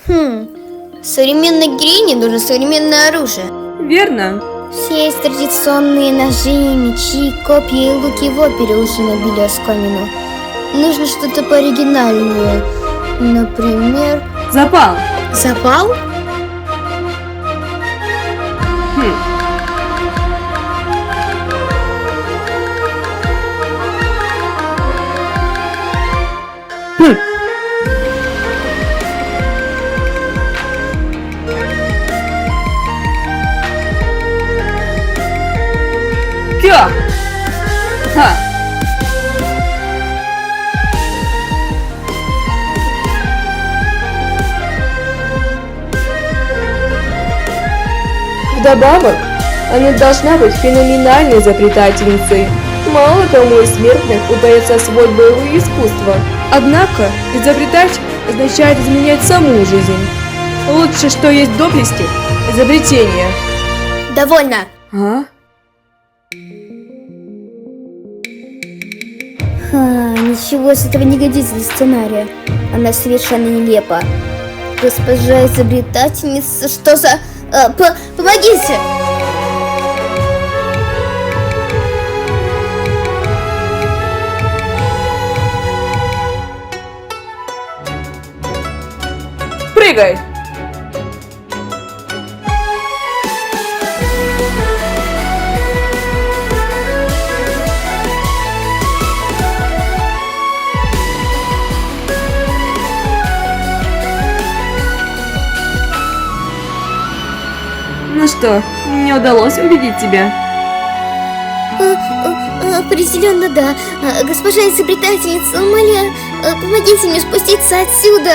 Современной героине нужно современное оружие. Верно. Все есть традиционные ножи, мечи, копья и луки в опере уже набили оскомину. Нужно что-то пооригинальнее. Например... Запал. Запал? Кё? Ха. Вдобавок, она должна быть феноменальной изобретательницей. Мало кому из смертных удается освоить боевое искусство. Однако, изобретать означает изменять саму жизнь. Лучше, что есть доблести, изобретение. Довольно. А? Ничего с этого не годится для сценария. Она совершенно нелепа. Госпожа изобретательница, что за... помогите! Прыгай! Ну что, мне удалось убедить тебя? Определенно да. Госпожа изобретательница, умоляю, помогите мне спуститься отсюда.